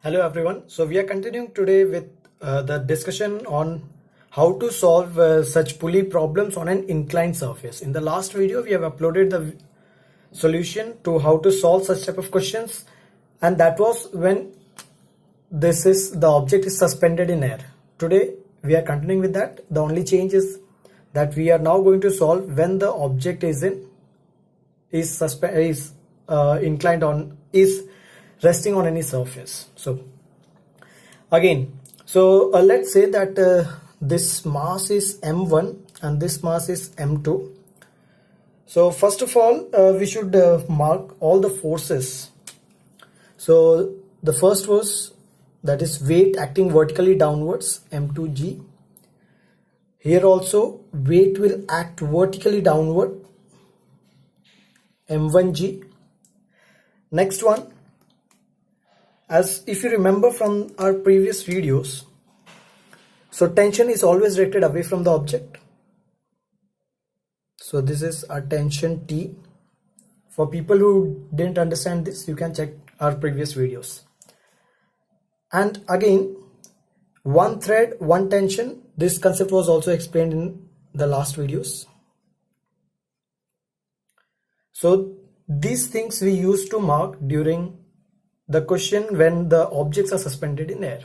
Hello everyone. So we are continuing today with the discussion on how to solve such pulley problems on an inclined surface. In the last video we have uploaded the solution to how to solve such type of questions, and that was when the object is suspended in air. Today we are continuing with that. The only change is that we are now going to solve when the object is resting on any surface. So let's say that this mass is m1 and this mass is m2. So first of all, we should mark all the forces. So the first was, that is weight acting vertically downwards, m2g. Here also weight will act vertically downward, m1g. Next one, as if you remember from our previous videos, so tension is always directed away from the object. So this is our tension T. For people who didn't understand this, you can check our previous videos. And again, one thread, one tension. This concept was also explained in the last videos. So these things we used to mark during the question when the objects are suspended in air.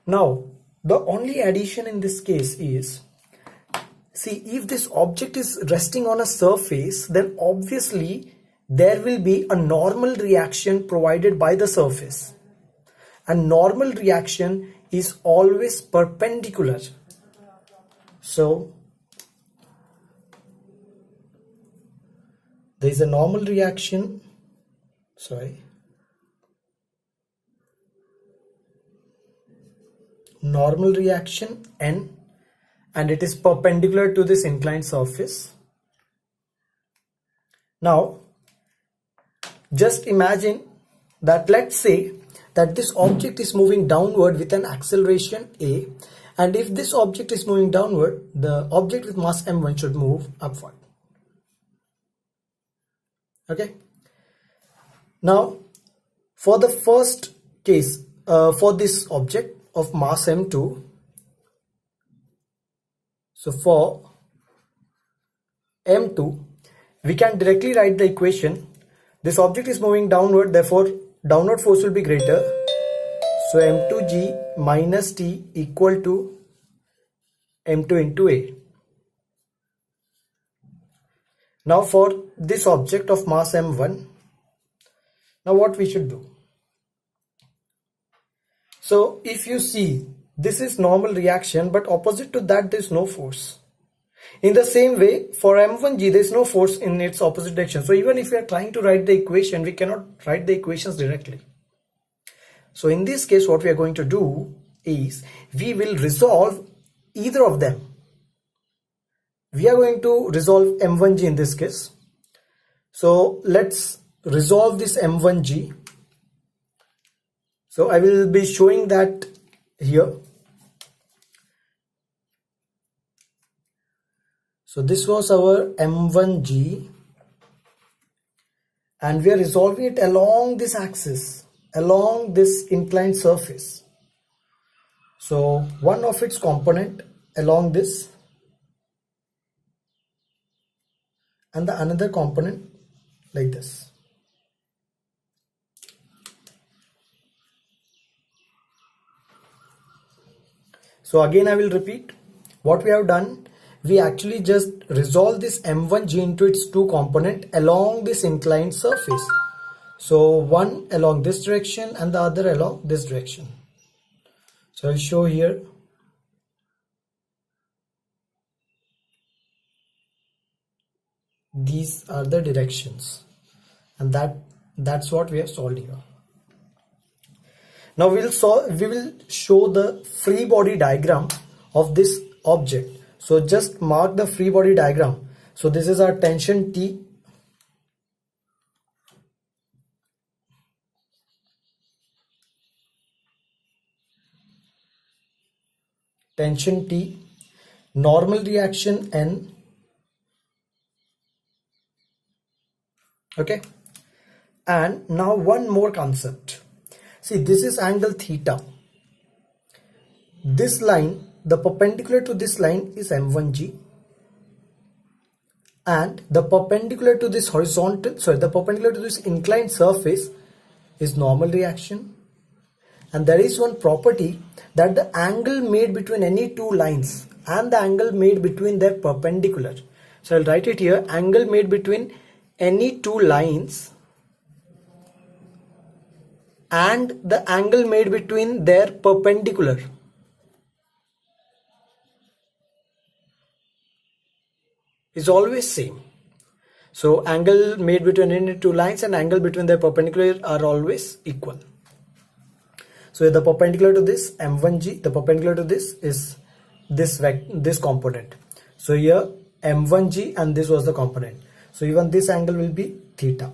Now, the only addition in this case is, see, if this object is resting on a surface, then obviously there will be a normal reaction provided by the surface. And normal reaction is always perpendicular. So there is a normal reaction, normal reaction N, and it is perpendicular to this inclined surface. Now just imagine that, let's say that this object is moving downward with an acceleration a, and if this object is moving downward, the object with mass m1 should move upward. Okay, now for the first case, for this object of mass m2, so for m2 we can directly write the equation. This object is moving downward, therefore downward force will be greater, so m2g minus t equal to m2 into a. Now for this object of mass m1, now what we should do? So if you see, this is normal reaction, but opposite to that there is no force. In the same way, for m1g there is no force in its opposite direction. So even if we are trying to write the equation, we cannot write the equations directly. So in this case, what we are going to do is, we will resolve either of them. We are going to resolve m1g in this case. So let's resolve this m1g. So I will be showing that here. So this was our m1g, and we are resolving it along this axis, along this inclined surface. So one of its component along this, and the another component like this. So again I will repeat what we have done. We actually just resolve this m1g into its two components along this inclined surface. So one along this direction and the other along this direction. So I'll show here. These are the directions, and that's what we have solved here. Now we will show the free body diagram of this object. So just mark the free body diagram. So this is our tension T. Tension T, normal reaction N. Okay, and now one more concept. See, this is angle theta. This line, the perpendicular to this line is M1G, and the perpendicular to this inclined surface is normal reaction. And there is one property that the angle made between any two lines and the angle made between their perpendicular. So I'll write it here, angle made between any two lines and the angle made between their perpendicular is always same. So angle made between any two lines and angle between their perpendicular are always equal. So the perpendicular to this M1G, the perpendicular to this is this component. So here M1G and this was the component. So even this angle will be theta.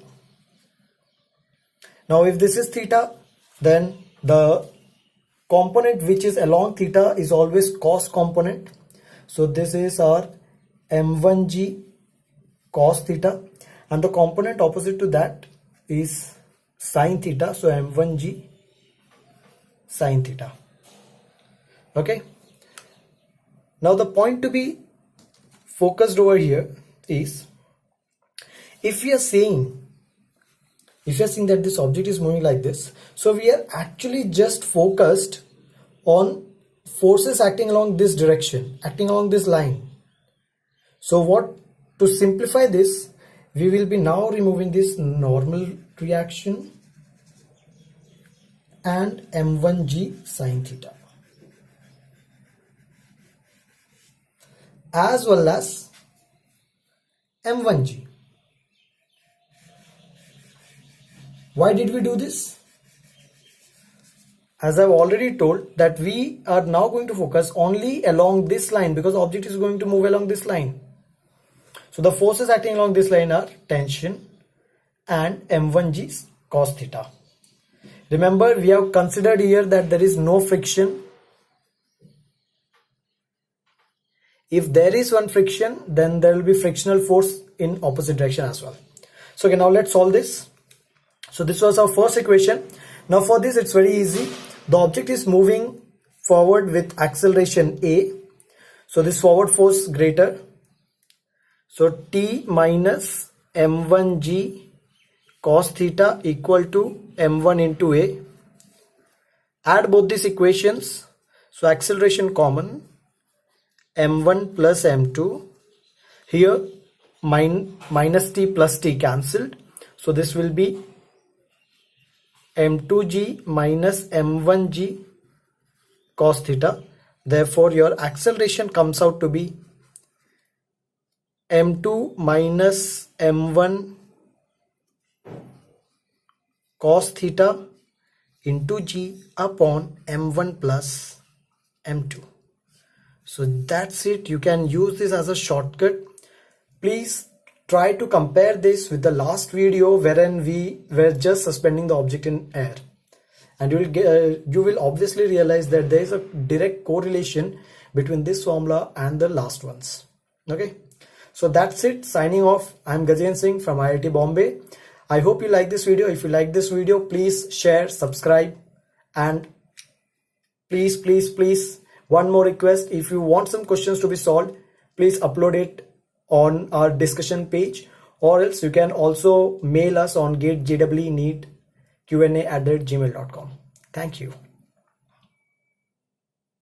Now if this is theta, then the component which is along theta is always cos component. So this is our M1G cos theta, and the component opposite to that is sin theta. So M1G sin theta. Okay. Now the point to be focused over here is, if we are saying that this object is moving like this, so we are actually just focused on forces acting along this direction, acting along this line. So to simplify this, we will be now removing this normal reaction and M1G sin theta, as well as M1G. Why did we do this? As I've already told, that we are now going to focus only along this line because the object is going to move along this line. So the forces acting along this line are tension and M1G cos theta. Remember, we have considered here that there is no friction. If there is one friction, then there will be frictional force in opposite direction as well. So okay, now let's solve this. So this was our first equation. Now for this, it's very easy. The object is moving forward with acceleration A. So this forward force greater. So T minus M1G cos theta equal to M1 into A. Add both these equations. So acceleration common, M1 plus M2. Here minus T plus T cancelled. So this will be M2G minus M1G cos theta. Therefore your acceleration comes out to be M2 minus M1 cos theta into G upon M1 plus M2. So that's it. You can use this as a shortcut. Please try to compare this with the last video wherein we were just suspending the object in air, and you will obviously realize that there is a direct correlation between this formula and the last ones. Okay, so that's it. Signing off. I'm Gajen Singh from IIT Bombay. I hope you like this video. If you like this video, please share, subscribe, and please one more request. If you want some questions to be solved, please upload it on our discussion page, or else you can also mail us on GateJEE NEET Q&A@gmail.com. Thank you.